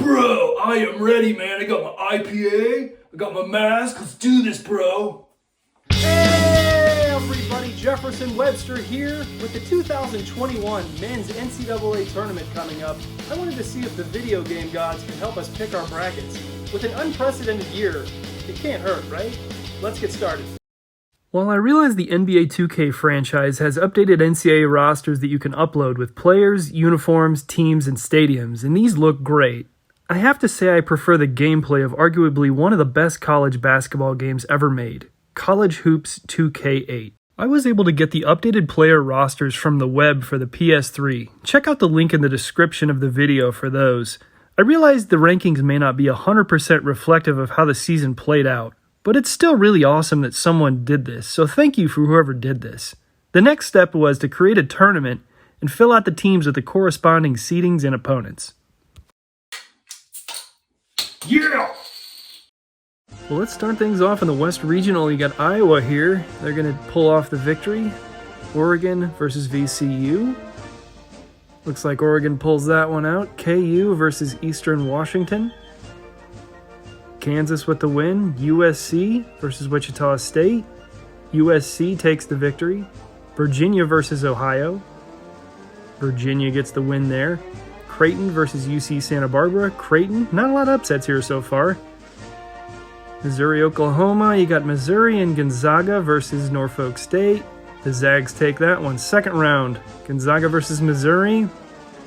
Bro, I am ready, man. I got my IPA, I got my mask. Let's do this, bro. Hey everybody, Jefferson Webster here. With the 2021 Men's NCAA Tournament coming up, I wanted to see if the video game gods can help us pick our brackets. With an unprecedented year, it can't hurt, right? Let's get started. While I realize the NBA 2K franchise has updated NCAA rosters that you can upload with players, uniforms, teams, and stadiums, and these look great, I have to say I prefer the gameplay of arguably one of the best college basketball games ever made, College Hoops 2K8. I was able to get the updated player rosters from the web for the PS3. Check out the link in the description of the video for those. I realized the rankings may not be 100% reflective of how the season played out, but it's still really awesome that someone did this, so thank you for whoever did this. The next step was to create a tournament and fill out the teams with the corresponding seedings and opponents. Yeah! Well, let's start things off in the West Regional. You got Iowa here. They're going to pull off the victory. Oregon versus VCU. Looks like Oregon pulls that one out. KU versus Eastern Washington. Kansas with the win. USC versus Wichita State. USC takes the victory. Virginia versus Ohio. Virginia gets the win there. Creighton versus UC Santa Barbara. Creighton, not a lot of upsets here so far. Missouri, Oklahoma. You got Missouri and Gonzaga versus Norfolk State. The Zags take that one. Second round. Gonzaga versus Missouri.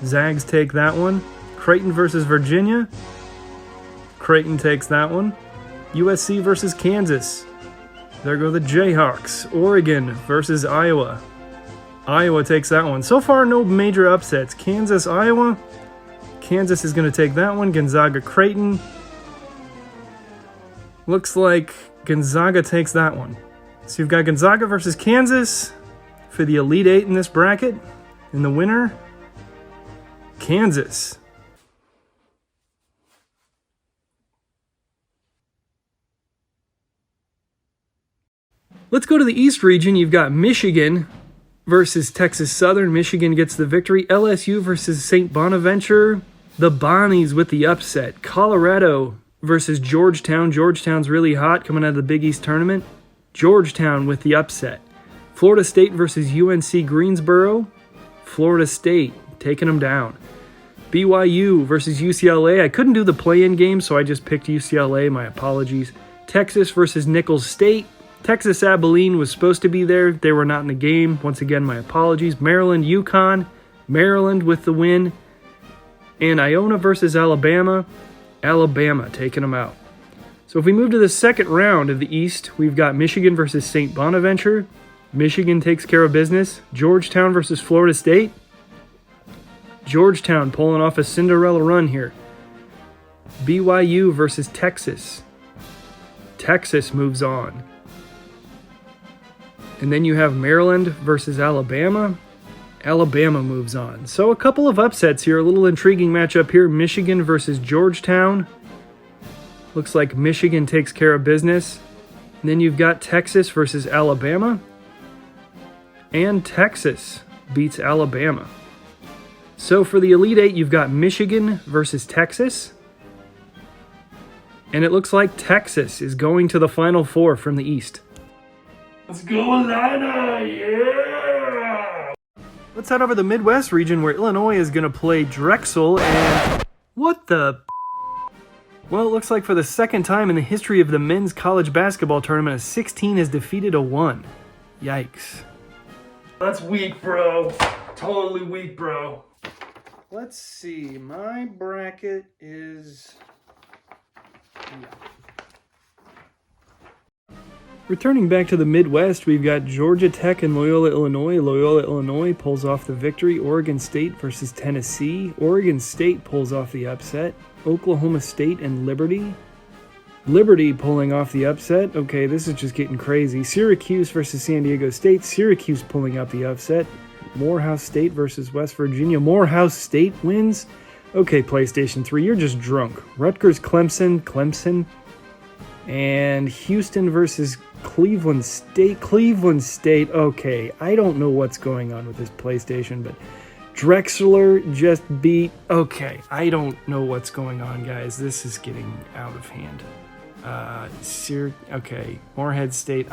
Zags take that one. Creighton versus Virginia. Creighton takes that one. USC versus Kansas. There go the Jayhawks. Oregon versus Iowa. Iowa takes that one. So far, no major upsets. Kansas, Iowa. Kansas is going to take that one. Gonzaga, Creighton. Looks like Gonzaga takes that one. So you've got Gonzaga versus Kansas for the Elite Eight in this bracket. And the winner, Kansas. Let's go to the East region. You've got Michigan versus Texas Southern. Michigan gets the victory. LSU versus St. Bonaventure. The Bonnies with the upset. Colorado versus Georgetown. Georgetown's really hot coming out of the Big East tournament. Georgetown with the upset. Florida State versus UNC Greensboro. Florida State taking them down. BYU versus UCLA. I couldn't do the play-in game, so I just picked UCLA. My apologies. Texas versus Nicholls State. Texas Abilene was supposed to be there. They were not in the game. Once again, my apologies. Maryland, UConn. Maryland with the win. And Iona versus Alabama. Alabama taking them out. So if we move to the second round of the East, we've got Michigan versus St. Bonaventure. Michigan takes care of business. Georgetown versus Florida State. Georgetown pulling off a Cinderella run here. BYU versus Texas. Texas moves on. And then you have Maryland versus Alabama. Alabama moves on. So a couple of upsets here. A little intriguing matchup here. Michigan versus Georgetown. Looks like Michigan takes care of business. And then you've got Texas versus Alabama. And Texas beats Alabama. So for the Elite Eight, you've got Michigan versus Texas. And it looks like Texas is going to the Final Four from the East. Let's go, Illini! Yeah! Let's head over the Midwest region where Illinois is going to play Drexel and... What the... Well, it looks like for the second time in the history of the men's college basketball tournament, a 16 has defeated a 1. Yikes. That's weak, bro. Totally weak, bro. Let's see. My bracket is... Yeah. Returning back to the Midwest, we've got Georgia Tech and Loyola, Illinois. Loyola, Illinois pulls off the victory. Oregon State versus Tennessee. Oregon State pulls off the upset. Oklahoma State and Liberty. Liberty pulling off the upset. Okay, this is just getting crazy. Syracuse versus San Diego State. Syracuse pulling out the upset. Morehouse State versus West Virginia. Morehouse State wins. Okay, PlayStation 3, you're just drunk. Rutgers, Clemson. And Houston versus Cleveland State. Cleveland State, okay. I don't know what's going on with this PlayStation, but Drexler just beat... Okay, I don't know what's going on, guys. This is getting out of hand. Okay, Morehead State.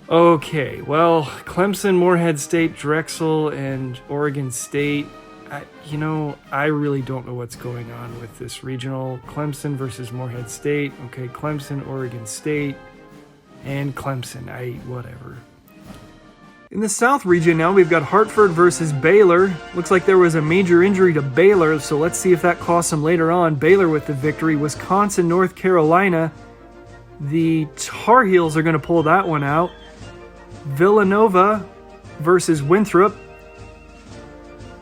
Okay, well, Clemson, Morehead State, Drexel, and Oregon State. I really don't know what's going on with this regional. Clemson versus Morehead State. Okay, Clemson, Oregon State, and Clemson. Whatever. In the South region now, we've got Hartford versus Baylor. Looks like there was a major injury to Baylor, so let's see if that costs them later on. Baylor with the victory. Wisconsin, North Carolina. The Tar Heels are going to pull that one out. Villanova versus Winthrop.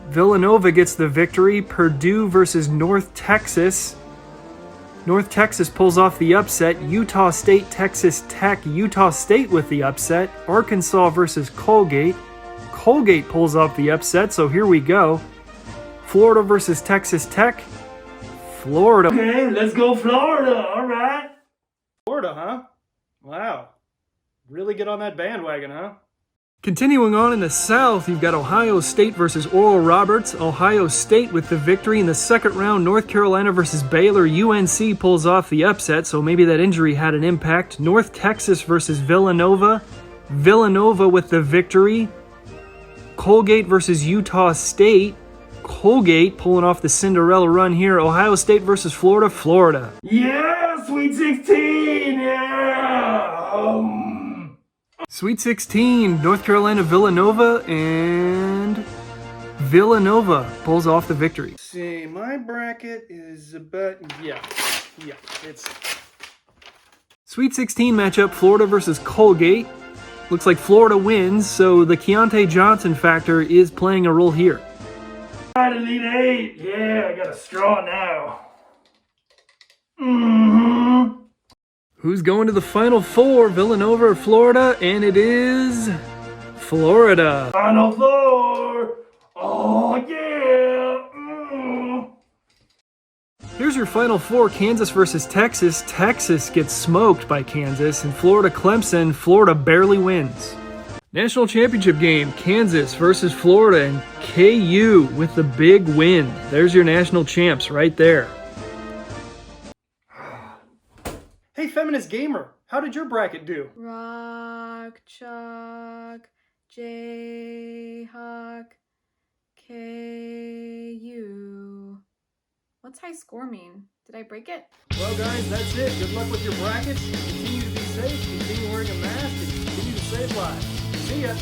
Villanova gets the victory. Purdue versus North Texas. North Texas pulls off the upset. Utah State, Texas Tech. Utah State with the upset. Arkansas versus Colgate. Colgate pulls off the upset, so here we go. Florida versus Texas Tech. Florida. Okay, let's go Florida, all right. Florida, huh? Wow. Really get on that bandwagon, huh? Continuing on in the South, you've got Ohio State versus Oral Roberts. Ohio State with the victory in the second round. North Carolina versus Baylor. UNC pulls off the upset, so maybe that injury had an impact. North Texas versus Villanova. Villanova with the victory. Colgate versus Utah State. Colgate pulling off the Cinderella run here. Ohio State versus Florida. Florida. Yeah, Sweet 16, yeah. Sweet 16, North Carolina, Villanova, and Villanova pulls off the victory. See, my bracket is about, it's... Sweet 16 matchup, Florida versus Colgate. Looks like Florida wins, so the Keontae Johnson factor is playing a role here. Alright, Elite 8, yeah, I got a straw now. Who's going to the Final Four, Villanova or Florida? And it is Florida. Final Four, oh yeah. Here's your Final Four, Kansas versus Texas. Texas gets smoked by Kansas, and Florida Clemson. Florida barely wins. National Championship game, Kansas versus Florida, and KU with the big win. There's your national champs right there. Hey, Feminist Gamer, how did your bracket do? Rock, Chalk, Jayhawk, KU. What's high score mean? Did I break it? Well, guys, that's it. Good luck with your brackets. Continue to be safe, continue wearing a mask, and continue to save lives. See ya.